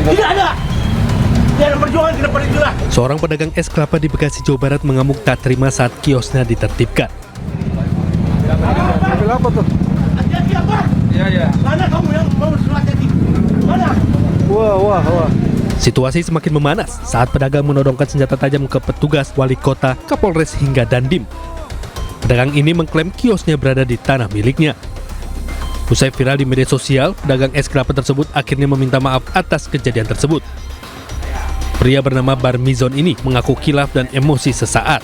Tidak ada. Tidak ada perjuangan, tidak ada jelas. Seorang pedagang es kelapa di Bekasi, Jawa Barat mengamuk tak terima saat kiosnya ditertibkan. Kenapa tuh? Hati-hati apa? Iya. Mana kamu yang mau surat tadi? Mana? Wah. Situasi semakin memanas saat pedagang menodongkan senjata tajam ke petugas, wali kota, Kapolres hingga Dandim. Pedagang ini mengklaim kiosnya berada di tanah miliknya. Usai viral di media sosial, pedagang es kelapa tersebut akhirnya meminta maaf atas kejadian tersebut. Pria bernama Barmizon ini mengaku kilaf dan emosi sesaat.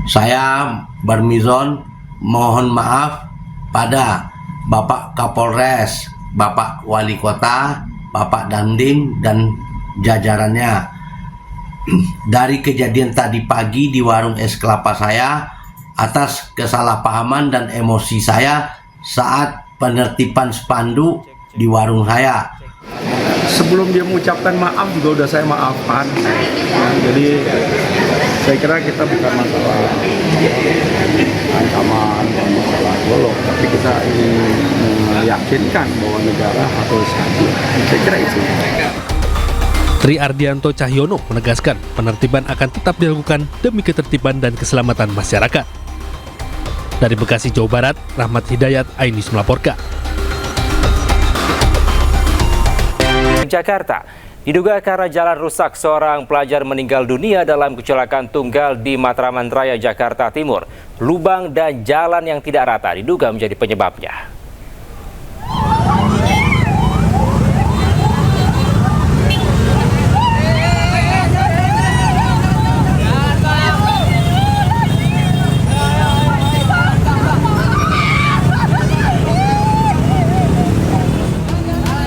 Saya Barmizon mohon maaf pada Bapak Kapolres, Bapak Wali Kota, Bapak Dandim dan jajarannya dari kejadian tadi pagi di warung es kelapa saya atas kesalahpahaman dan emosi saya saat penertiban spanduk di warung saya. Sebelum dia mengucapkan maaf juga udah saya maafkan. Jadi saya kira kita bukan masalah ancaman, bukan masalah golok, tapi kita ingin meyakinkan bahwa negara harus hadir. Saya kira itu. Tri Ardianto Cahyono menegaskan penertiban akan tetap dilakukan demi ketertiban dan keselamatan masyarakat. Dari Bekasi, Jawa Barat, Rahmat Hidayat, Ainis melaporkan. Jakarta. Diduga karena jalan rusak, seorang pelajar meninggal dunia dalam kecelakaan tunggal di Matraman Raya, Jakarta Timur. Lubang dan jalan yang tidak rata diduga menjadi penyebabnya.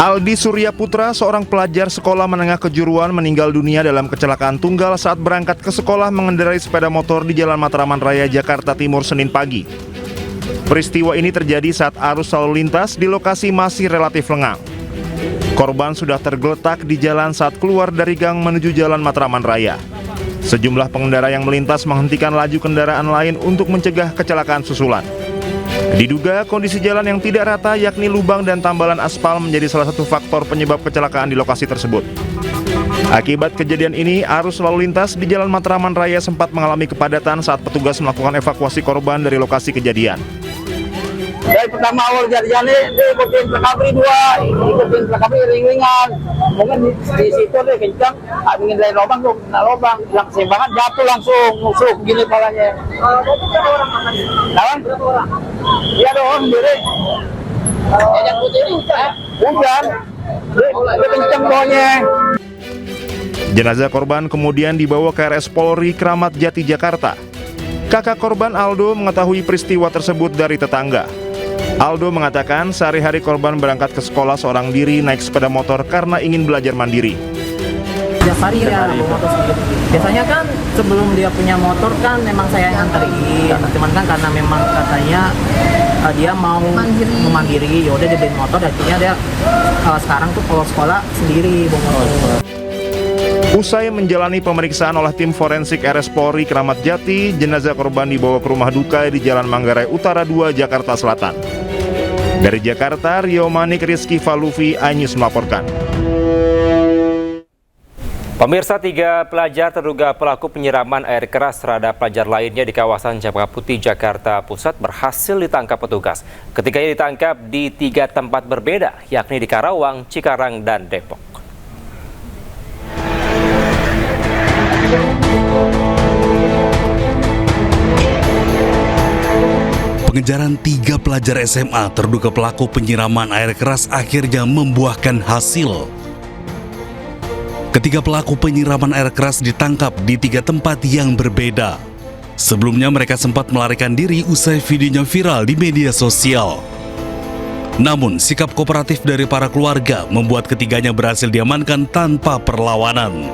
Aldi Surya Putra, seorang pelajar sekolah menengah kejuruan meninggal dunia dalam kecelakaan tunggal saat berangkat ke sekolah mengendarai sepeda motor di Jalan Matraman Raya, Jakarta Timur, Senin pagi. Peristiwa ini terjadi saat arus lalu lintas di lokasi masih relatif lengang. Korban sudah tergeletak di jalan saat keluar dari gang menuju Jalan Matraman Raya. Sejumlah pengendara yang melintas menghentikan laju kendaraan lain untuk mencegah kecelakaan susulan. Diduga kondisi jalan yang tidak rata yakni lubang dan tambalan aspal menjadi salah satu faktor penyebab kecelakaan di lokasi tersebut. Akibat kejadian ini, arus lalu lintas di Jalan Matraman Raya sempat mengalami kepadatan saat petugas melakukan evakuasi korban dari lokasi kejadian. Dari pertama awal jalan dia ikutin recovery 2, ikutin recovery ring-ringan. Mungkin di situ dia kencang, ingin dari lubang tuh, kena lubang, hilang keseimbangan, jatuh langsung, nusuk gini palanya. Berapa orang makan? Lawan? Berapa orang? Iya dong, sendiri. Yang putih ini? Bukan. Dia kencang bawahnya. Jenazah korban kemudian dibawa ke RS Polri Kramat Jati, Jakarta. Kakak korban Aldo mengetahui peristiwa tersebut dari tetangga. Aldo mengatakan sehari-hari korban berangkat ke sekolah seorang diri naik sepeda motor karena ingin belajar mandiri. Tiap hari dia bawa motor sendiri. Biasanya kan sebelum dia punya motor kan memang saya yang anterin. Cuman kan karena memang katanya dia mau mandiri, yaudah dia beli motor, akhirnya dia sekarang tuh kalau sekolah sendiri bawa motor. Usai menjalani pemeriksaan oleh tim forensik RS Polri Kramat Jati, jenazah korban dibawa ke rumah duka di Jalan Manggarai Utara 2, Jakarta Selatan. Dari Jakarta, Rio Manik, Rizky Falufi, iNews melaporkan. Pemirsa, 3 pelajar terduga pelaku penyiraman air keras terhadap pelajar lainnya di kawasan Cempaka Putih, Jakarta Pusat berhasil ditangkap petugas. Ketiganya ditangkap di 3 tempat berbeda, yakni di Karawang, Cikarang, dan Depok. Pengejaran 3 pelajar SMA terduga pelaku penyiraman air keras akhirnya membuahkan hasil. Ketiga pelaku penyiraman air keras ditangkap di 3 tempat yang berbeda. Sebelumnya mereka sempat melarikan diri usai videonya viral di media sosial. Namun sikap kooperatif dari para keluarga membuat ketiganya berhasil diamankan tanpa perlawanan.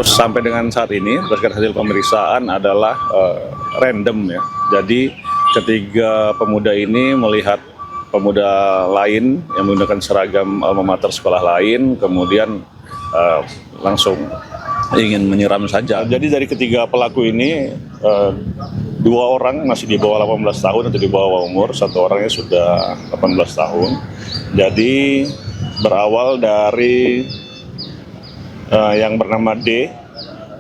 Sampai dengan saat ini berdasarkan hasil pemeriksaan adalah random ya. Jadi ketiga pemuda ini melihat pemuda lain yang menggunakan seragam alma mater sekolah lain, kemudian langsung ingin menyiram saja. Jadi dari ketiga pelaku ini 2 orang masih di bawah 18 tahun atau di bawah umur, 1 orangnya sudah 18 tahun. Jadi berawal dari yang bernama D,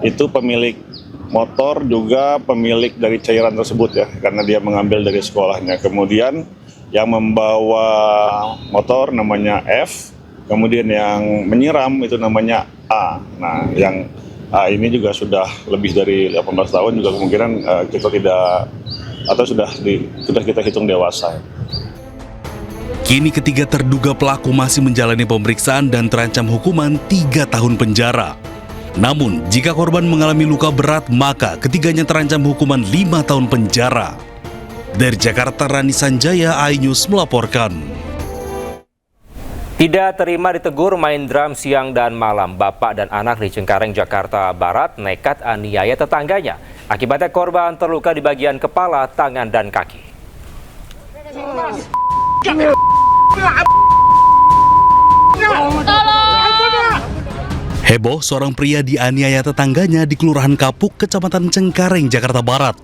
itu pemilik motor juga pemilik dari cairan tersebut ya, karena dia mengambil dari sekolahnya. Kemudian yang membawa motor namanya F, kemudian yang menyiram itu namanya A. Nah, yang A ini juga sudah lebih dari 18 tahun, juga kemungkinan kita tidak, atau sudah kita hitung dewasa. Kini ketiga terduga pelaku masih menjalani pemeriksaan dan terancam hukuman 3 tahun penjara. Namun, jika korban mengalami luka berat, maka ketiganya terancam hukuman 5 tahun penjara. Dari Jakarta, Rani Sanjaya, iNews melaporkan. Tidak terima ditegur main drum siang dan malam, bapak dan anak di Cengkareng, Jakarta Barat nekat aniaya tetangganya. Akibatnya korban terluka di bagian kepala, tangan, dan kaki. Heboh, seorang pria dianiaya tetangganya di Kelurahan Kapuk, Kecamatan Cengkareng, Jakarta Barat.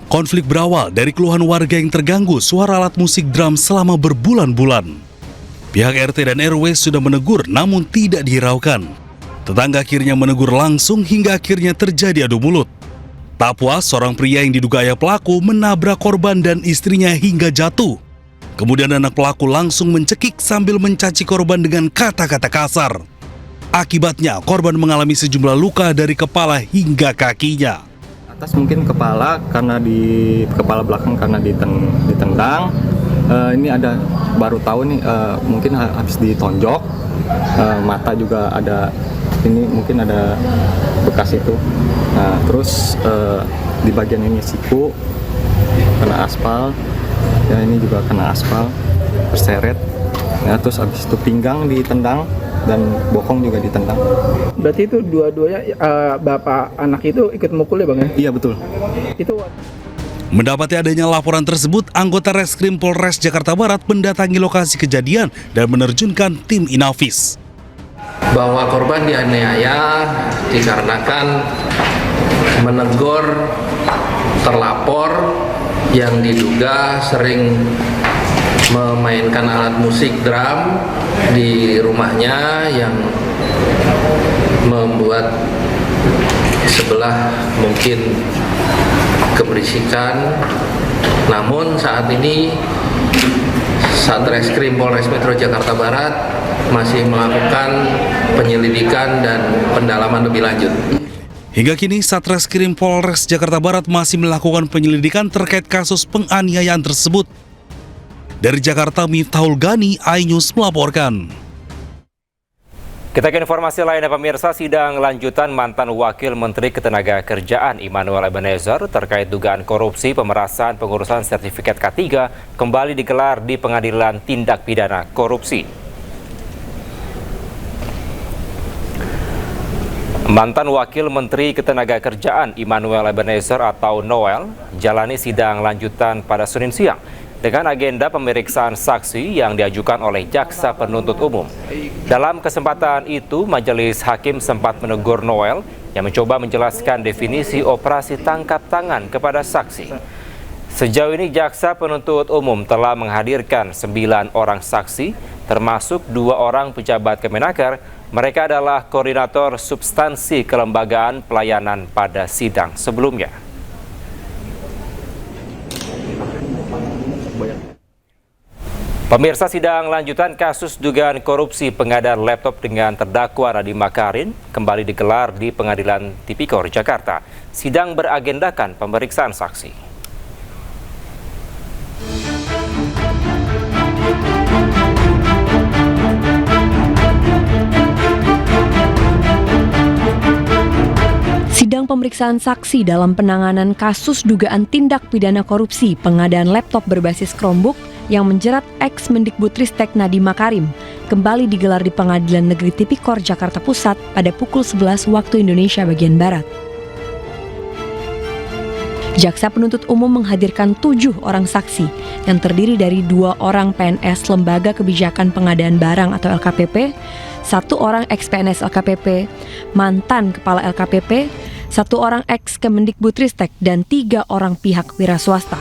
Konflik berawal dari keluhan warga yang terganggu suara alat musik drum selama berbulan-bulan. Pihak RT dan RW sudah menegur namun tidak dihiraukan. Tetangga akhirnya menegur langsung hingga akhirnya terjadi adu mulut. Tak puas, seorang pria yang diduga ayah pelaku menabrak korban dan istrinya hingga jatuh. Kemudian anak pelaku langsung mencekik sambil mencaci korban dengan kata-kata kasar. Akibatnya, korban mengalami sejumlah luka dari kepala hingga kakinya. Atas mungkin kepala, karena di kepala belakang karena ditendang. Ini ada, baru tahu nih, mungkin habis ditonjok. Mata juga ada, ini mungkin ada bekas itu. Nah, terus di bagian ini siku kena aspal. Ya, ini juga kena aspal, terseret. Ya, terus habis itu pinggang ditendang. Dan bokong juga ditendang. Berarti itu dua-duanya bapak anak itu ikut mukul ya Bang ya? Iya betul. Itu Mendapati adanya laporan tersebut, anggota Reskrim Polres Jakarta Barat mendatangi lokasi kejadian dan menerjunkan tim Inavis. Bahwa korban dianiaya dikarenakan menegur terlapor yang diduga sering memainkan alat musik drum di rumahnya yang membuat sebelah mungkin keberisikan. Namun saat ini Satreskrim Polres Metro Jakarta Barat masih melakukan penyelidikan dan pendalaman lebih lanjut. Hingga kini Satreskrim Polres Jakarta Barat masih melakukan penyelidikan terkait kasus penganiayaan tersebut. Dari Jakarta, Miftahul Gani, iNews melaporkan. Kita ke informasi lainnya, pemirsa. Sidang lanjutan mantan Wakil Menteri Ketenagakerjaan Immanuel Ebenezer terkait dugaan korupsi pemerasan pengurusan sertifikat K3 kembali digelar di Pengadilan Tindak Pidana Korupsi. Mantan Wakil Menteri Ketenagakerjaan Immanuel Ebenezer atau Noel jalani sidang lanjutan pada Senin siang dengan agenda pemeriksaan saksi yang diajukan oleh Jaksa Penuntut Umum. Dalam kesempatan itu, Majelis Hakim sempat menegur Noel yang mencoba menjelaskan definisi operasi tangkap tangan kepada saksi. Sejauh ini, Jaksa Penuntut Umum telah menghadirkan 9 orang saksi, termasuk 2 orang pejabat Kemenaker. Mereka adalah koordinator substansi kelembagaan pelayanan pada sidang sebelumnya. Pemirsa, sidang lanjutan kasus dugaan korupsi pengadaan laptop dengan terdakwa Nadiem Makarim kembali digelar di Pengadilan Tipikor Jakarta. Sidang beragendakan pemeriksaan saksi. Sidang pemeriksaan saksi dalam penanganan kasus dugaan tindak pidana korupsi pengadaan laptop berbasis Chromebook yang menjerat ex-Mendikbudristek Nadiem Makarim kembali digelar di Pengadilan Negeri Tipikor Jakarta Pusat pada pukul 11 waktu Indonesia bagian Barat. Jaksa Penuntut Umum menghadirkan 7 orang saksi yang terdiri dari 2 orang PNS Lembaga Kebijakan Pengadaan Barang atau LKPP, 1 orang ex-PNS LKPP, mantan Kepala LKPP, 1 orang ex-Kemendikbudristek, dan 3 orang pihak wira swasta.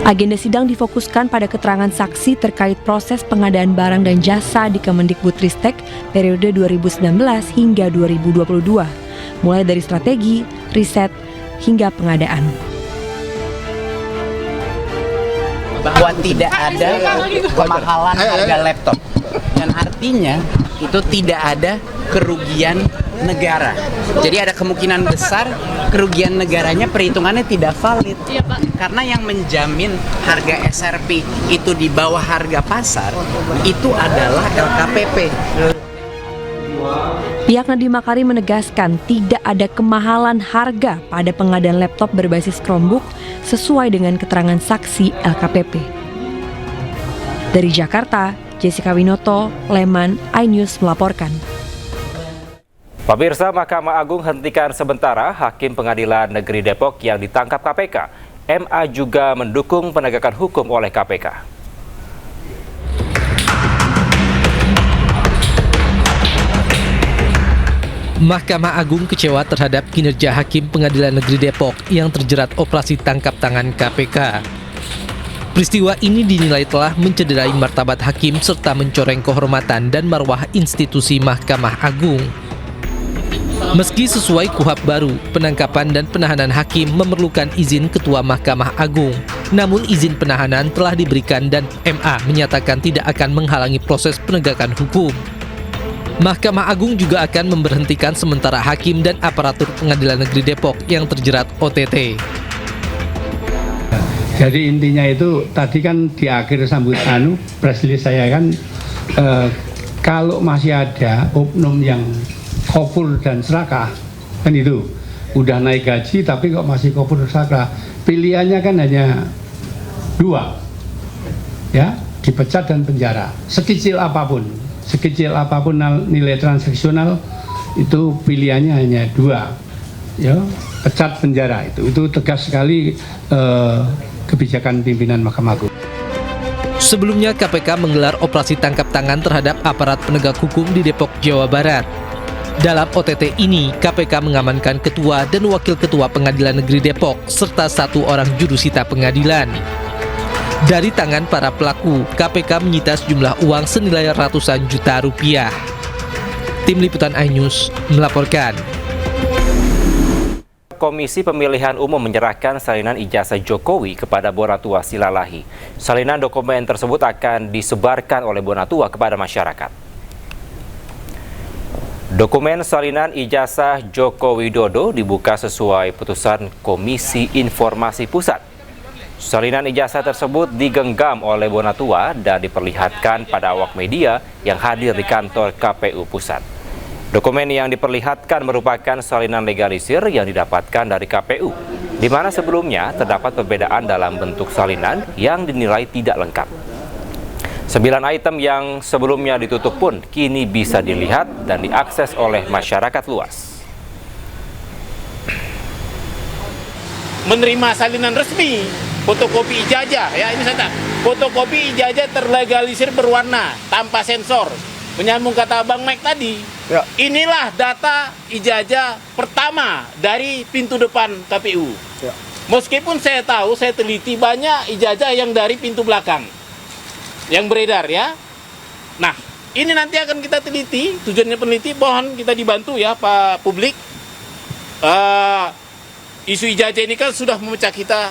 Agenda sidang difokuskan pada keterangan saksi terkait proses pengadaan barang dan jasa di Kemendikbudristek periode 2019 hingga 2022, mulai dari strategi, riset, hingga pengadaan. Bahwa tidak ada kemahalan harga laptop, dan artinya itu tidak ada kerugian negara. Jadi ada kemungkinan besar kerugian negaranya perhitungannya tidak valid. Iya, Pak. Karena yang menjamin harga SRP itu di bawah harga pasar itu adalah LKPP. Pihak Nadiem Makarim menegaskan tidak ada kemahalan harga pada pengadaan laptop berbasis Chromebook sesuai dengan keterangan saksi LKPP. Dari Jakarta, Jessica Winoto, Leman, iNews melaporkan. Pemirsa, Mahkamah Agung hentikan sementara Hakim Pengadilan Negeri Depok yang ditangkap KPK. MA juga mendukung penegakan hukum oleh KPK. Mahkamah Agung kecewa terhadap kinerja Hakim Pengadilan Negeri Depok yang terjerat operasi tangkap tangan KPK. Peristiwa ini dinilai telah mencederai martabat hakim serta mencoreng kehormatan dan marwah institusi Mahkamah Agung. Meski sesuai KUHAP baru, penangkapan dan penahanan hakim memerlukan izin Ketua Mahkamah Agung. Namun izin penahanan telah diberikan dan MA menyatakan tidak akan menghalangi proses penegakan hukum. Mahkamah Agung juga akan memberhentikan sementara hakim dan aparatur Pengadilan Negeri Depok yang terjerat OTT. Jadi intinya itu tadi kan di akhir sambutan press release saya kan kalau masih ada oknum yang kopur dan serakah, kan itu udah naik gaji tapi kok masih kopur dan serakah, pilihannya kan hanya 2, ya, dipecat dan penjara. Sekecil apapun nilai transaksional itu pilihannya hanya 2, ya, pecat, penjara. Itu tegas sekali kebijakan pimpinan Mahkamah Agung. Sebelumnya KPK menggelar operasi tangkap tangan terhadap aparat penegak hukum di Depok, Jawa Barat. Dalam OTT ini, KPK mengamankan Ketua dan Wakil Ketua Pengadilan Negeri Depok, serta 1 orang jurusita pengadilan. Dari tangan para pelaku, KPK menyita sejumlah uang senilai ratusan juta rupiah. Tim Liputan iNews melaporkan. Komisi Pemilihan Umum menyerahkan salinan ijazah Jokowi kepada Bonatua Silalahi. Salinan dokumen tersebut akan disebarkan oleh Bonatua kepada masyarakat. Dokumen salinan ijazah Joko Widodo dibuka sesuai putusan Komisi Informasi Pusat. Salinan ijazah tersebut digenggam oleh Bonatua dan diperlihatkan pada awak media yang hadir di kantor KPU Pusat. Dokumen yang diperlihatkan merupakan salinan legalisir yang didapatkan dari KPU, di mana sebelumnya terdapat perbedaan dalam bentuk salinan yang dinilai tidak lengkap. 9 item yang sebelumnya ditutup pun kini bisa dilihat dan diakses oleh masyarakat luas. Menerima salinan resmi, fotokopi ijazah, ya ini saya fotokopi ijazah terlegalisir berwarna, tanpa sensor. Menyambung kata Bang Mike tadi, ya. Inilah data ijazah pertama dari pintu depan KPU. Ya. Meskipun saya tahu, saya teliti banyak ijazah yang dari pintu belakang yang beredar, ya. Nah, ini nanti akan kita teliti, tujuannya peneliti, mohon kita dibantu ya Pak publik. Isu ijazah ini kan sudah memecah kita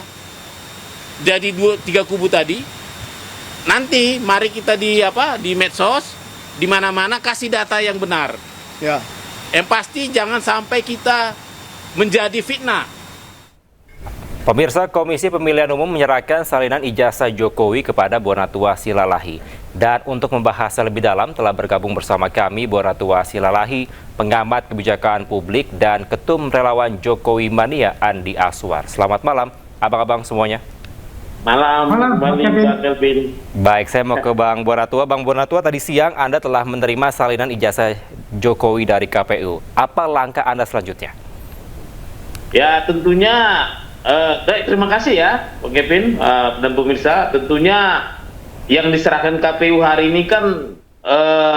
jadi 2-3 kubu tadi. Nanti mari kita di medsos, di mana-mana kasih data yang benar. Ya. Yang pasti jangan sampai kita menjadi fitnah. Pemirsa, Komisi Pemilihan Umum menyerahkan salinan ijazah Jokowi kepada Bonatua Silalahi. Dan untuk membahas lebih dalam telah bergabung bersama kami Bonatua Silalahi, pengamat kebijakan publik dan Ketum Relawan Jokowi Mania Andi Aswar. Selamat malam, abang-abang semuanya. Malam, Bang Kelvin. Baik, saya mau ke Bang Bonatua. Bang Bonatua, tadi siang Anda telah menerima salinan ijazah Jokowi dari KPU. Apa langkah Anda selanjutnya? Ya, tentunya baik, terima kasih ya Pak Kevin dan pemirsa. Tentunya yang diserahkan KPU hari ini kan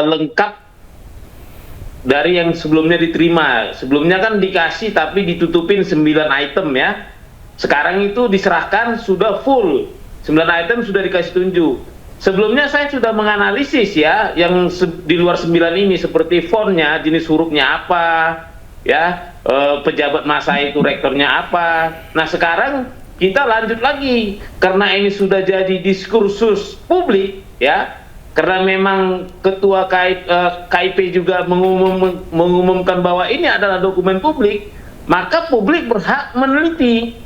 lengkap dari yang sebelumnya diterima. Sebelumnya kan dikasih tapi ditutupin 9 item ya. Sekarang itu diserahkan sudah full. 9 item sudah dikasih tunjuk. Sebelumnya saya sudah menganalisis ya, yang di luar 9 ini seperti fontnya, jenis hurufnya apa, ya, pejabat masa itu rektornya apa. Nah sekarang kita lanjut lagi, karena ini sudah jadi diskursus publik ya, karena memang ketua KIP juga mengumumkan bahwa ini adalah dokumen publik, maka publik berhak meneliti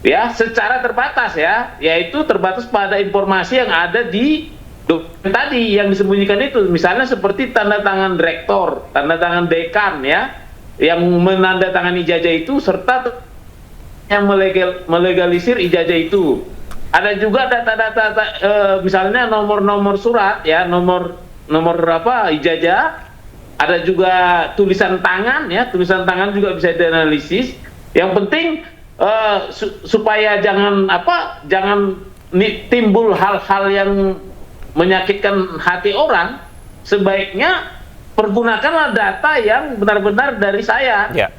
ya secara terbatas ya, yaitu terbatas pada informasi yang ada di dokumen tadi yang disembunyikan itu, misalnya seperti tanda tangan rektor, tanda tangan dekan ya, yang menandatangani ijazah itu serta yang melegalisir ijazah itu. Ada juga data-data misalnya nomor-nomor surat ya, nomor apa ijazah, ada juga tulisan tangan ya, tulisan tangan juga bisa dianalisis. Yang penting supaya jangan timbul hal-hal yang menyakitkan hati orang, sebaiknya pergunakanlah data yang benar-benar dari saya. Ya.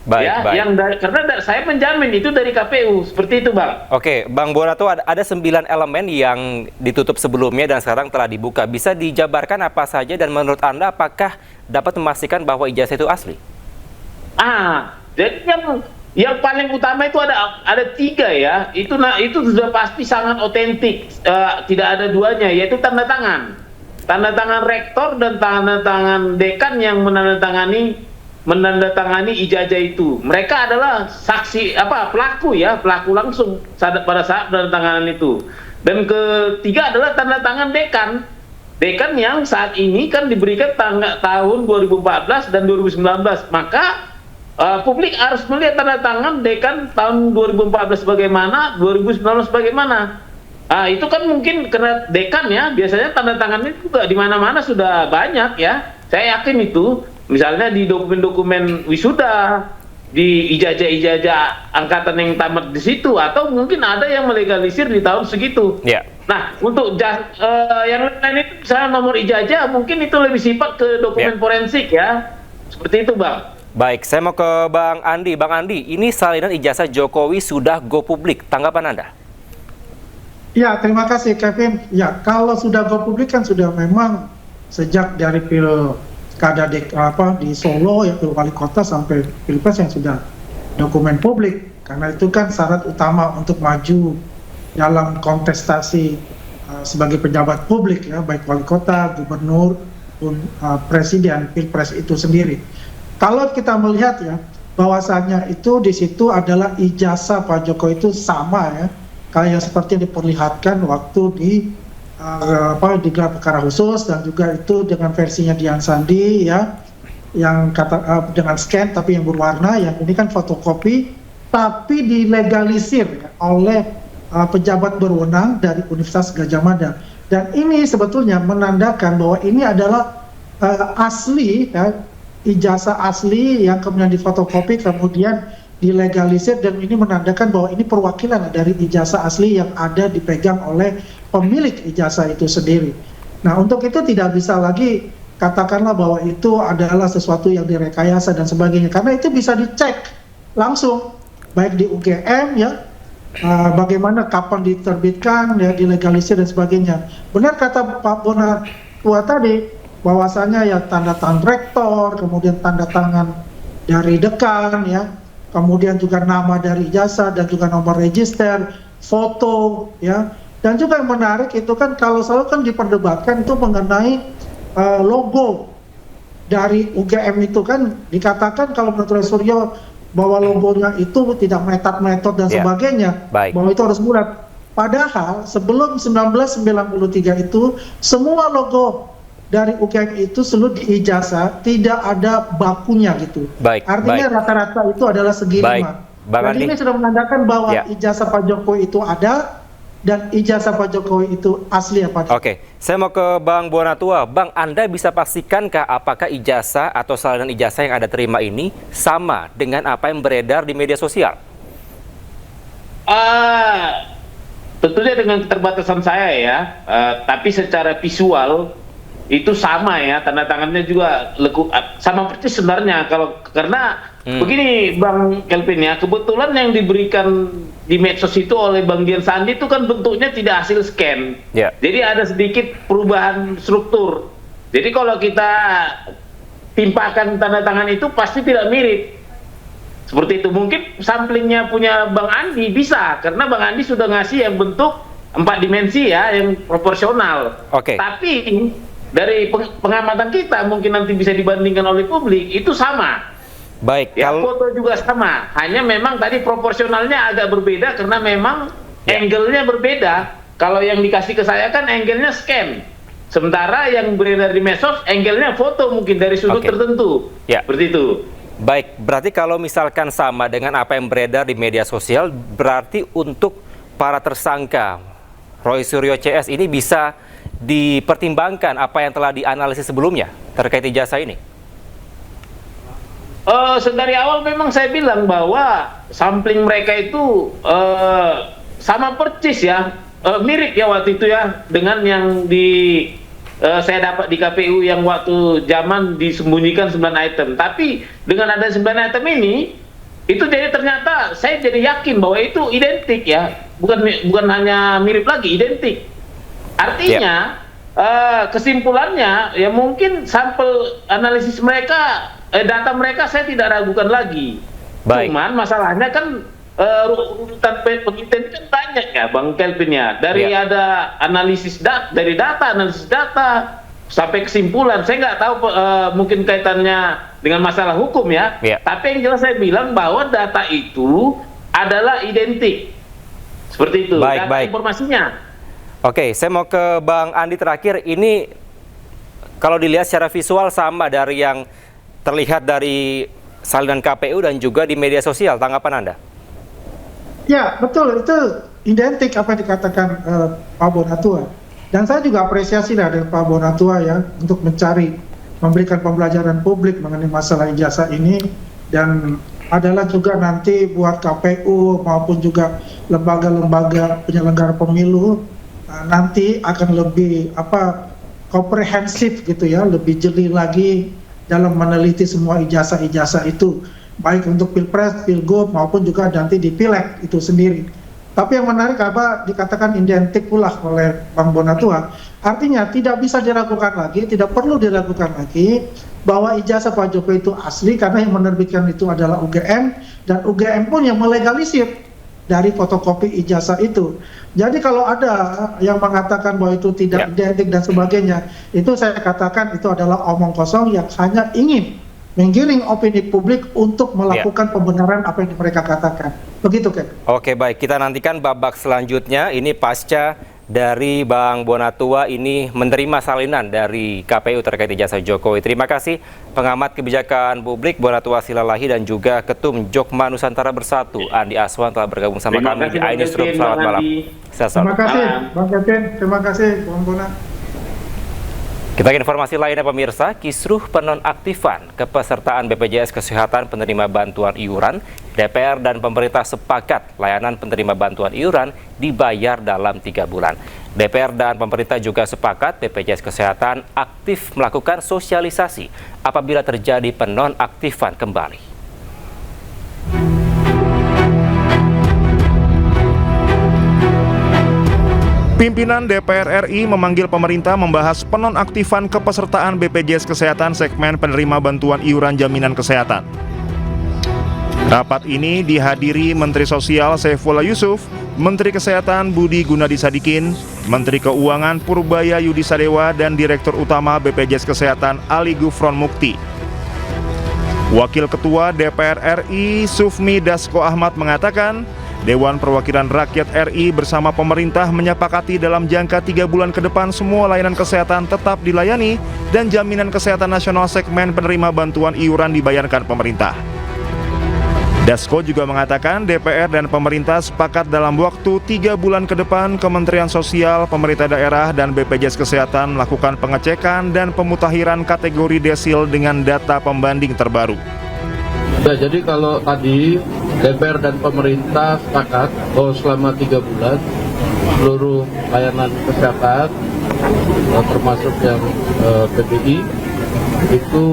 Baik, ya, baik. Karena saya menjamin itu dari KPU, seperti itu, Bang. Oke, Bang Bonato, ada 9 elemen yang ditutup sebelumnya dan sekarang telah dibuka. Bisa dijabarkan apa saja dan menurut Anda apakah dapat memastikan bahwa ijazah itu asli? Jadi yang paling utama itu ada 3 ya. Itu sudah pasti sangat otentik, tidak ada duanya, yaitu tanda tangan. Tanda tangan rektor dan tanda tangan dekan yang menandatangani ijazah itu. Mereka adalah saksi pelaku ya, pelaku langsung pada saat penandatanganan itu. Dan ketiga adalah tanda tangan dekan. Dekan yang saat ini kan diberikan tahun 2014 dan 2019. Maka publik harus melihat tanda tangan dekan tahun 2014 bagaimana, 2019 bagaimana. Itu kan mungkin karena dekan ya, biasanya tanda tangannya juga di mana-mana sudah banyak ya. Saya yakin itu. Misalnya di dokumen-dokumen wisuda, di ijazah-ijazah angkatan yang tamat di situ, atau mungkin ada yang melegalisir di tahun segitu. Yeah. Nah, untuk yang lain itu misalnya nomor ijazah, mungkin itu lebih sifat ke dokumen forensik ya. Seperti itu, Bang. Baik, saya mau ke Bang Andi. Bang Andi, ini salinan ijazah Jokowi sudah go publik. Tanggapan Anda? Ya, terima kasih Kevin. Ya, kalau sudah go publik kan sudah memang sejak dari Pilkada di Solo ya, wali kota sampai Pilpres yang sudah dokumen publik, karena itu kan syarat utama untuk maju dalam kontestasi sebagai pejabat publik ya, baik wali kota, gubernur, pun presiden, Pilpres itu sendiri. Kalau kita melihat ya, bahwasanya itu di situ adalah ijazah Pak Jokowi itu sama ya, kayak seperti yang diperlihatkan waktu di gelar perkara khusus, dan juga itu dengan versinya Dian Sandi ya, yang dengan scan tapi yang berwarna. Yang ini kan fotokopi tapi dilegalisir ya, oleh pejabat berwenang dari Universitas Gadjah Mada, dan ini sebetulnya menandakan bahwa ini adalah asli ya, ijazah asli yang kemudian difotokopi kemudian dilegalisir, dan ini menandakan bahwa ini perwakilan dari ijazah asli yang ada dipegang oleh pemilik ijazah itu sendiri. Nah, untuk itu tidak bisa lagi katakanlah bahwa itu adalah sesuatu yang direkayasa dan sebagainya, karena itu bisa dicek langsung baik di UGM ya, bagaimana kapan diterbitkan ya, dilegalisir dan sebagainya. Benar kata Pak Bonatua tadi bahwasanya ya tanda tangan rektor, kemudian tanda tangan dari dekan ya, kemudian juga nama dari ijazah dan juga nomor register, foto ya. Dan juga yang menarik itu kan kalau selalu kan diperdebatkan itu mengenai logo dari UGM itu kan dikatakan kalau menurut Suryo bahwa logonya itu tidak metot dan sebagainya, bahwa itu harus bulat. Padahal sebelum 1993 itu semua logo dari UGM itu seluruh di ijazah tidak ada bakunya gitu. Artinya rata-rata itu adalah segi 5. Jadi ini sudah menandakan bahwa ijazah Pak Jokowi itu ada, dan ijazah Pak Jokowi itu asli apa? Oke, saya mau ke Bang Bonatua. Bang, Anda bisa pastikan apakah ijazah atau salinan ijazah yang Anda terima ini sama dengan apa yang beredar di media sosial? Tentunya dengan keterbatasan saya ya, tapi secara visual itu sama ya, tanda tangannya juga sama persis sebenarnya. Karena begini Bang Kelvin ya, kebetulan yang diberikan di medsos itu oleh Bang Dian Sandi itu kan bentuknya tidak hasil scan. Jadi ada sedikit perubahan struktur. Jadi kalau kita timpakan tanda tangan itu pasti tidak mirip. Seperti itu. Mungkin samplingnya punya Bang Andi bisa, karena Bang Andi sudah ngasih yang bentuk 4 dimensi ya, yang proporsional. Tapi dari pengamatan kita mungkin nanti bisa dibandingkan oleh publik, itu sama. Baik. Ya, foto juga sama. Hanya memang tadi proporsionalnya agak berbeda karena memang angle-nya berbeda. Kalau yang dikasih ke saya kan angle-nya scan. Sementara yang beredar di medsos angle-nya foto mungkin dari sudut tertentu. Seperti itu. Baik, berarti kalau misalkan sama dengan apa yang beredar di media sosial, berarti untuk para tersangka Roy Suryo CS ini bisa dipertimbangkan apa yang telah dianalisis sebelumnya terkait ijazah ini? Dari awal memang saya bilang bahwa sampling mereka itu sama persis ya, mirip ya waktu itu ya dengan yang saya dapat di KPU yang waktu zaman disembunyikan 9 item. Tapi dengan ada 9 item ini, itu jadi ternyata saya jadi yakin bahwa itu identik ya, bukan hanya mirip lagi, identik. Artinya kesimpulannya ya mungkin sampel analisis mereka, data mereka saya tidak ragukan lagi. Cuman masalahnya kan urutan penelitian kan banyak ya Bang Kelvin ya. Dari ada analisis dari data, analisis data sampai kesimpulan. Saya nggak tahu mungkin kaitannya dengan masalah hukum ya. Tapi yang jelas saya bilang bahwa data itu adalah identik. Seperti itu. Data informasinya. Oke, saya mau ke Bang Andi terakhir. Ini kalau dilihat secara visual sama dari yang terlihat dari salinan KPU dan juga di media sosial. Tanggapan Anda? Ya, betul. Itu identik apa yang dikatakan Pak Bonatua. Dan saya juga apresiasi dari Pak Bonatua ya untuk memberikan pembelajaran publik mengenai masalah ijazah ini, dan adalah juga nanti buat KPU maupun juga lembaga-lembaga penyelenggara pemilu nanti akan lebih komprehensif gitu ya, lebih jeli lagi dalam meneliti semua ijazah-ijazah itu, baik untuk Pilpres, Pilgub maupun juga nanti di Pileg itu sendiri. Tapi yang menarik apa dikatakan identik pula oleh Bang Bonatua, artinya tidak bisa diragukan lagi, tidak perlu diragukan lagi bahwa ijazah Pak Jokowi itu asli karena yang menerbitkan itu adalah UGM, dan UGM pun yang melegalisir dari fotokopi ijazah itu. Jadi kalau ada yang mengatakan bahwa itu tidak identik dan sebagainya, itu saya katakan itu adalah omong kosong yang hanya ingin menggiring opini publik untuk melakukan pembenaran apa yang mereka katakan. Begitu, Ken. Oke, baik. Kita nantikan babak selanjutnya. Ini pasca dari Bang Bonatua ini menerima salinan dari KPU terkait ijazah Jokowi. Terima kasih pengamat kebijakan publik Bonatua Silalahi dan juga Ketum Jokma Nusantara Bersatu Andi Aswan telah bergabung sama kami di iNewsroom. Selamat malam. Terima kasih, Bang Kevin. Terima kasih, Bang Bona. Kita ke informasi lainnya pemirsa, kisruh penonaktifan kepesertaan BPJS Kesehatan penerima bantuan iuran, DPR dan pemerintah sepakat layanan penerima bantuan iuran dibayar dalam 3 bulan. DPR dan pemerintah juga sepakat BPJS Kesehatan aktif melakukan sosialisasi apabila terjadi penonaktifan kembali. Pimpinan DPR RI memanggil pemerintah membahas penonaktifan kepesertaan BPJS Kesehatan segmen penerima bantuan iuran jaminan kesehatan. Rapat ini dihadiri Menteri Sosial Saifullah Yusuf, Menteri Kesehatan Budi Gunadi Sadikin, Menteri Keuangan Purbaya Yudi Sadewa, dan Direktur Utama BPJS Kesehatan Ali Gufron Mukti. Wakil Ketua DPR RI Sufmi Dasko Ahmad mengatakan, Dewan Perwakilan Rakyat RI bersama pemerintah menyepakati dalam jangka 3 bulan ke depan semua layanan kesehatan tetap dilayani dan jaminan kesehatan nasional segmen penerima bantuan iuran dibayarkan pemerintah. Dasko juga mengatakan DPR dan pemerintah sepakat dalam waktu 3 bulan ke depan Kementerian Sosial, pemerintah daerah, dan BPJS Kesehatan melakukan pengecekan dan pemutakhiran kategori desil dengan data pembanding terbaru. Ya, jadi kalau tadi DPR dan pemerintah sepakat bahwa selama 3 bulan seluruh layanan kesehatan termasuk yang PBI itu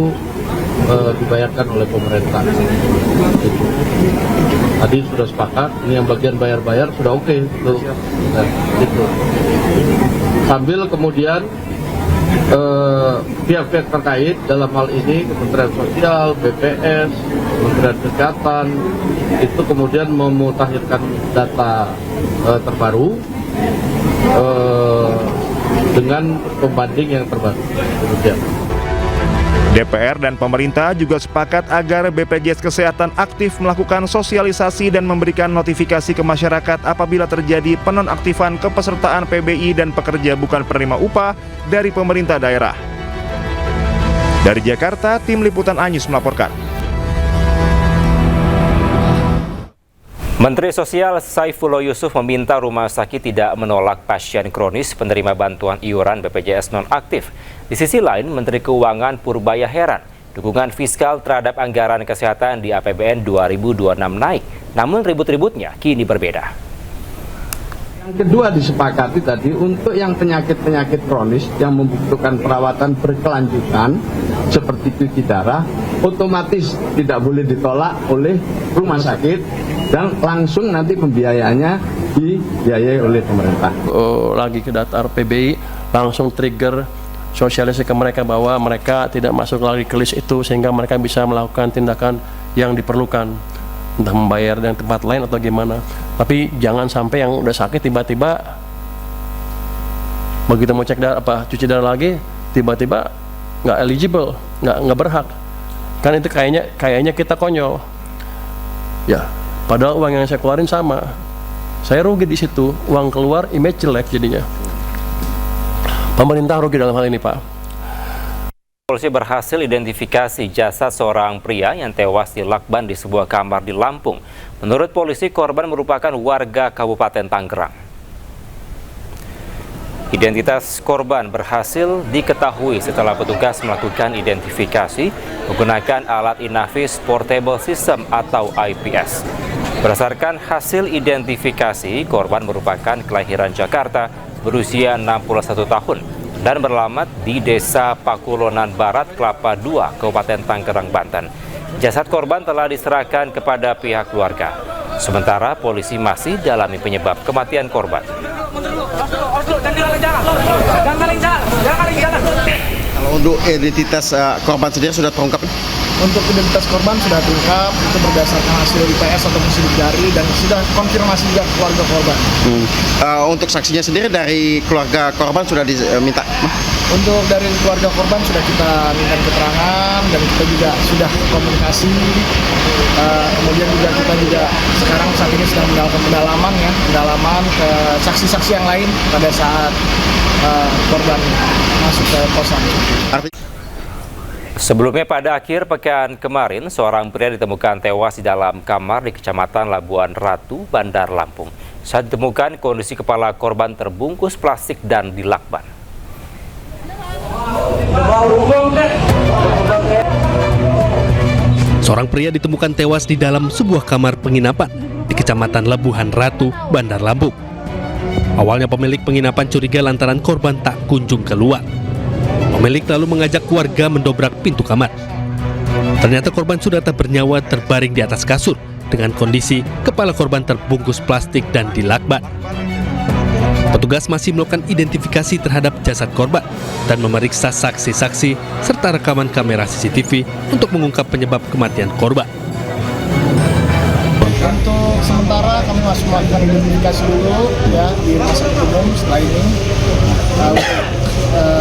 dibayarkan oleh pemerintah. Gitu. Tadi sudah sepakat, ini yang bagian bayar-bayar sudah oke. Gitu. Sambil kemudian pihak-pihak terkait dalam hal ini Kementerian Sosial, BPS, Kementerian Kesehatan itu kemudian memutakhirkan data terbaru dengan pembanding yang terbaru. Kemudian. DPR dan pemerintah juga sepakat agar BPJS Kesehatan aktif melakukan sosialisasi dan memberikan notifikasi ke masyarakat apabila terjadi penonaktifan kepesertaan PBI dan pekerja bukan penerima upah dari pemerintah daerah. Dari Jakarta, Tim Liputan Anyus melaporkan. Menteri Sosial Saifullah Yusuf meminta rumah sakit tidak menolak pasien kronis penerima bantuan iuran BPJS nonaktif. Di sisi lain, Menteri Keuangan Purbaya heran dukungan fiskal terhadap anggaran kesehatan di APBN 2026 naik, namun ribut-ributnya kini berbeda. Yang kedua disepakati tadi untuk yang penyakit-penyakit kronis yang membutuhkan perawatan berkelanjutan seperti cuci darah, otomatis tidak boleh ditolak oleh rumah sakit dan langsung nanti pembiayaannya dibiayai oleh pemerintah. Lagi ke data PBI langsung trigger sosialisasi ke mereka bahwa mereka tidak masuk lagi ke list itu sehingga mereka bisa melakukan tindakan yang diperlukan, entah membayar dengan tempat lain atau gimana. Tapi jangan sampai yang udah sakit tiba-tiba begitu mau cek darah cuci darah lagi tiba-tiba nggak eligible, nggak berhak. Kan itu kayaknya kita konyol. Ya, padahal uang yang saya keluarin sama. Saya rugi di situ, uang keluar image jelek jadinya. Pemerintah rugi dalam hal ini, Pak. Polisi berhasil identifikasi jasad seorang pria yang tewas dilakban di sebuah kamar di Lampung. Menurut polisi, korban merupakan warga Kabupaten Tangerang. Identitas korban berhasil diketahui setelah petugas melakukan identifikasi menggunakan alat Inavis Portable System atau IPS. Berdasarkan hasil identifikasi, korban merupakan kelahiran Jakarta, berusia 61 tahun dan beralamat di Desa Pakulonan Barat, Kelapa II, Kabupaten Tangerang, Banten. Jasad korban telah diserahkan kepada pihak keluarga. Sementara polisi masih dalami penyebab kematian korban. Kalau untuk identitas korban sendiri sudah terungkap? Untuk identitas korban sudah terungkap, itu berdasarkan hasil IPS atau sidik jari dan sudah konfirmasi juga keluarga korban. Untuk saksinya sendiri dari keluarga korban sudah diminta? Untuk dari keluarga korban sudah kita minta keterangan dan kita juga sudah komunikasi. Kemudian juga kita juga sekarang saat ini sedang melakukan pendalaman ke saksi-saksi yang lain pada saat korban masuk ke kosan. Sebelumnya pada akhir pekan kemarin, seorang pria ditemukan tewas di dalam kamar di Kecamatan Labuan Ratu, Bandar Lampung. Saat ditemukan, kondisi kepala korban terbungkus plastik dan dilakban. Seorang pria ditemukan tewas di dalam sebuah kamar penginapan di Kecamatan Labuan Ratu, Bandar Lampung. Awalnya pemilik penginapan curiga lantaran korban tak kunjung keluar. Pemilik lalu mengajak warga mendobrak pintu kamar. Ternyata korban sudah tak bernyawa terbaring di atas kasur dengan kondisi kepala korban terbungkus plastik dan dilakban. Petugas masih melakukan identifikasi terhadap jasad korban dan memeriksa saksi-saksi serta rekaman kamera CCTV untuk mengungkap penyebab kematian korban. Untuk sementara kami masih melakukan identifikasi dulu ya di rumah sakit umum. Setelah ini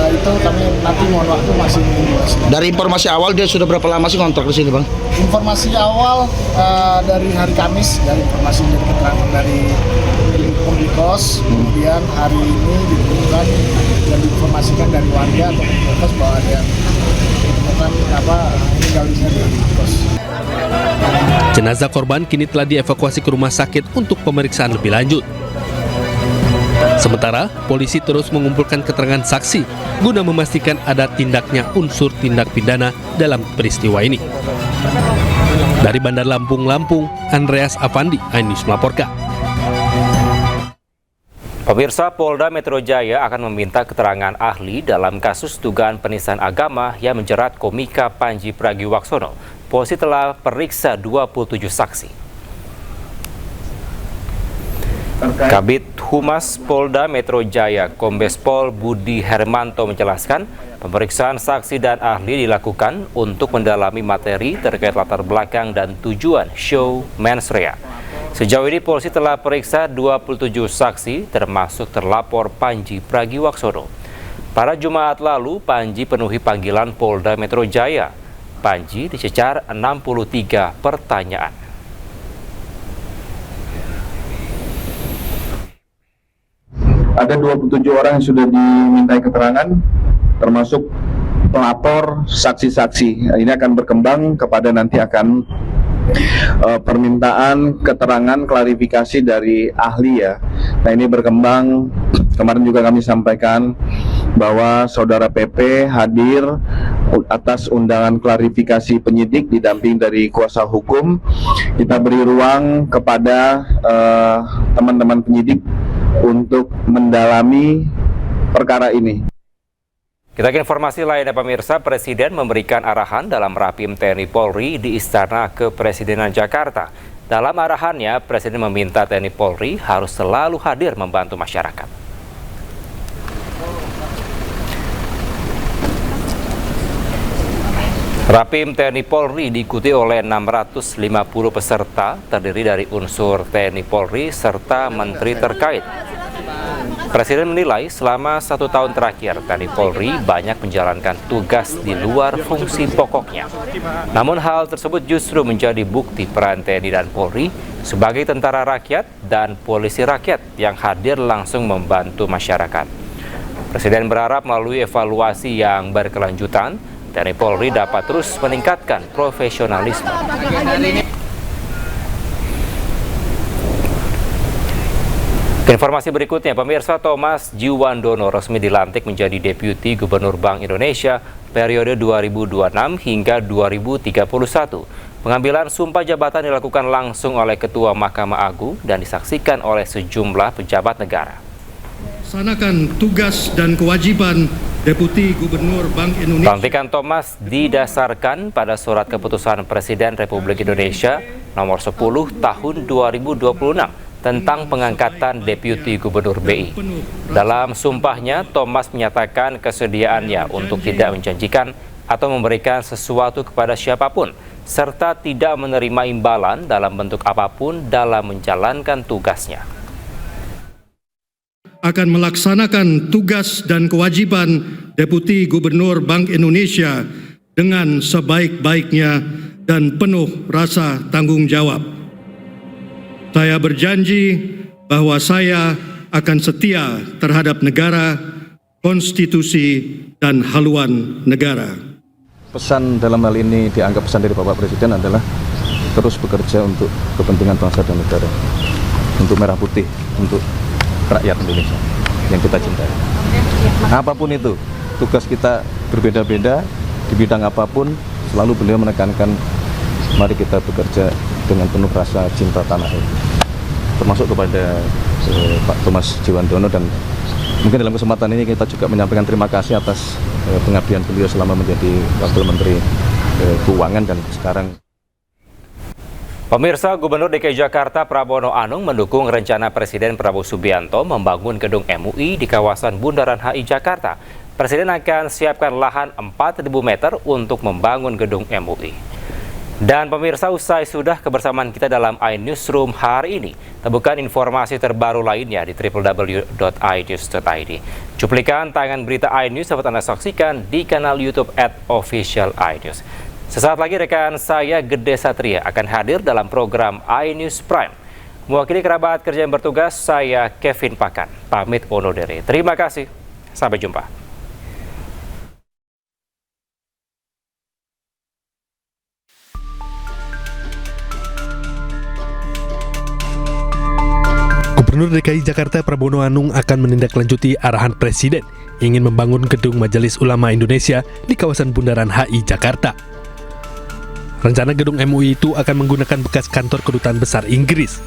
itu kami nanti mohon waktu masih menunggu. Dari informasi awal dia sudah berapa lama sih ngontrak di sini, Bang? Informasi awal dari hari Kamis, dari informasi dari keterangan dari pemilik kos, kemudian hari ini ditemukan dan diinformasikan dari warga atau pemilik kos bahwa ada yang ditemukan meninggal di kos. Jenazah korban kini telah dievakuasi ke rumah sakit untuk pemeriksaan lebih lanjut. Sementara, polisi terus mengumpulkan keterangan saksi guna memastikan ada tindaknya unsur tindak pidana dalam peristiwa ini. Dari Bandar Lampung, Andreas Avandi, iNews melaporkan. Pemirsa, Polda Metro Jaya akan meminta keterangan ahli dalam kasus dugaan penistaan agama yang menjerat komika Panji Pragiwaksono. Polisi telah periksa 27 saksi. Kabid Humas Polda Metro Jaya, Kombes Pol Budi Hermanto menjelaskan, pemeriksaan saksi dan ahli dilakukan untuk mendalami materi terkait latar belakang dan tujuan show mensrea. Sejauh ini polisi telah periksa 27 saksi termasuk terlapor Panji Pragiwaksono. Pada Jumat lalu, Panji penuhi panggilan Polda Metro Jaya. Panji dicecar 63 pertanyaan. Ada 27 orang yang sudah dimintai keterangan, termasuk pelapor, saksi-saksi. Ini akan berkembang kepada nanti akan permintaan keterangan klarifikasi dari ahli ya. Nah ini berkembang, kemarin juga kami sampaikan bahwa saudara PP hadir atas undangan klarifikasi penyidik didamping dari kuasa hukum. Kita beri ruang kepada teman-teman penyidik untuk mendalami perkara ini. Kita ke informasi lainnya, pemirsa. Presiden memberikan arahan dalam Rapim TNI Polri di Istana Kepresidenan Jakarta. Dalam arahannya, Presiden meminta TNI Polri harus selalu hadir membantu masyarakat. Rapim TNI Polri diikuti oleh 650 peserta, terdiri dari unsur TNI Polri serta menteri terkait. Presiden menilai selama 1 tahun terakhir TNI Polri banyak menjalankan tugas di luar fungsi pokoknya. Namun hal tersebut justru menjadi bukti peran TNI dan Polri sebagai tentara rakyat dan polisi rakyat yang hadir langsung membantu masyarakat. Presiden berharap melalui evaluasi yang berkelanjutan, TNI Polri dapat terus meningkatkan profesionalisme. Informasi berikutnya, pemirsa, Thomas Jiwandono resmi dilantik menjadi Deputi Gubernur Bank Indonesia periode 2026 hingga 2031. Pengambilan sumpah jabatan dilakukan langsung oleh Ketua Mahkamah Agung dan disaksikan oleh sejumlah pejabat negara. Laksanakan tugas dan kewajiban Deputi Gubernur Bank Indonesia. Pelantikan Thomas didasarkan pada surat keputusan Presiden Republik Indonesia nomor 10 tahun 2026 tentang pengangkatan Deputi Gubernur BI. Dalam sumpahnya, Thomas menyatakan kesediaannya untuk tidak menjanjikan atau memberikan sesuatu kepada siapapun, serta tidak menerima imbalan dalam bentuk apapun dalam menjalankan tugasnya. Akan melaksanakan tugas dan kewajiban Deputi Gubernur Bank Indonesia dengan sebaik-baiknya dan penuh rasa tanggung jawab. Saya berjanji bahwa saya akan setia terhadap negara, konstitusi, dan haluan negara. Pesan dalam hal ini dianggap pesan dari Bapak Presiden adalah terus bekerja untuk kepentingan bangsa dan negara, untuk merah putih, untuk rakyat Indonesia yang kita cintai. Apapun itu, tugas kita berbeda-beda, di bidang apapun, selalu beliau menekankan mari kita bekerja dengan penuh rasa cinta tanah air. Termasuk kepada Pak Thomas Jiwandono, dan mungkin dalam kesempatan ini kita juga menyampaikan terima kasih atas pengabdian beliau selama menjadi Wakil Menteri Keuangan dan sekarang. Pemirsa, Gubernur DKI Jakarta Pramono Anung mendukung rencana Presiden Prabowo Subianto membangun gedung MUI di kawasan Bundaran HI Jakarta. Presiden akan siapkan lahan 4.000 meter untuk membangun gedung MUI. Dan pemirsa, usai sudah kebersamaan kita dalam iNewsroom hari ini. Temukan informasi terbaru lainnya di www.inews.id. Cuplikan tayangan berita iNews dapat Anda saksikan di kanal YouTube @officialinews. Sesaat lagi rekan saya Gede Satria akan hadir dalam program iNews Prime. Mewakili kerabat kerja yang bertugas, saya Kevin Pakan. Pamit undur diri. Terima kasih. Sampai jumpa. Gubernur DKI Jakarta Pramono Anung akan menindaklanjuti arahan Presiden ingin membangun gedung Majelis Ulama Indonesia di kawasan Bundaran HI Jakarta. Rencana gedung MUI itu akan menggunakan bekas kantor Kedutaan Besar Inggris.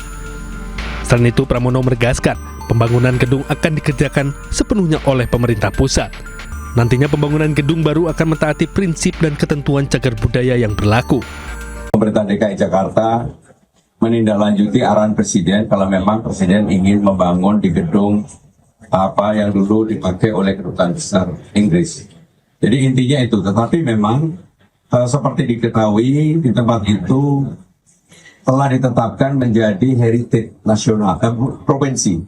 Selain itu, Pramono menegaskan pembangunan gedung akan dikerjakan sepenuhnya oleh pemerintah pusat. Nantinya pembangunan gedung baru akan mentaati prinsip dan ketentuan cagar budaya yang berlaku. Pemerintah DKI Jakarta menindaklanjuti arahan Presiden kalau memang Presiden ingin membangun di gedung apa yang dulu dipakai oleh Kedutaan Besar Inggris. Jadi intinya itu, tetapi memang seperti diketahui di tempat itu telah ditetapkan menjadi heritage nasional provinsi.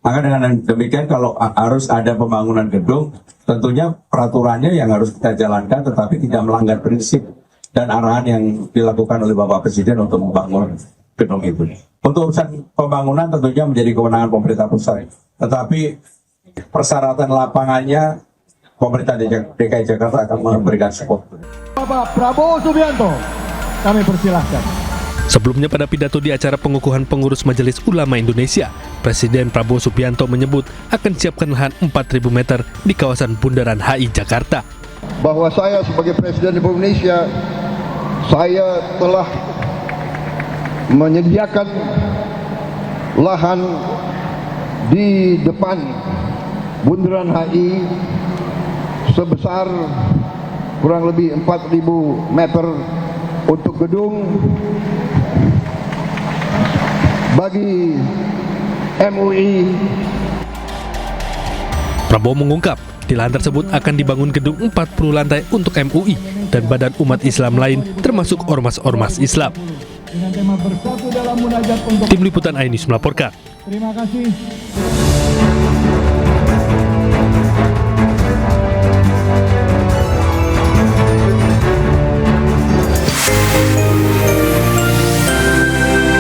Maka dengan demikian kalau harus ada pembangunan gedung, tentunya peraturannya yang harus kita jalankan tetapi tidak melanggar prinsip dan arahan yang dilakukan oleh Bapak Presiden untuk membangun gedung itu. Untuk urusan pembangunan tentunya menjadi kewenangan pemerintah pusat. Tetapi persyaratan lapangannya pemerintah DKI Jakarta akan memberikan support. Bapak Prabowo Subianto, kami persilahkan. Sebelumnya pada pidato di acara pengukuhan pengurus Majelis Ulama Indonesia, Presiden Prabowo Subianto menyebut akan siapkan lahan 4.000 meter di kawasan Bundaran HI Jakarta. Bahwa saya sebagai Presiden Republik Indonesia, saya telah menyediakan lahan di depan Bundaran HI sebesar kurang lebih 4.000 meter untuk gedung bagi MUI. Prabowo mengungkap di lahan tersebut akan dibangun gedung 40 lantai untuk MUI dan badan umat Islam lain termasuk ormas-ormas Islam. Dengan tema bersatu dalam munajat untuk Tim Liputan iNews melaporkan. Terima kasih.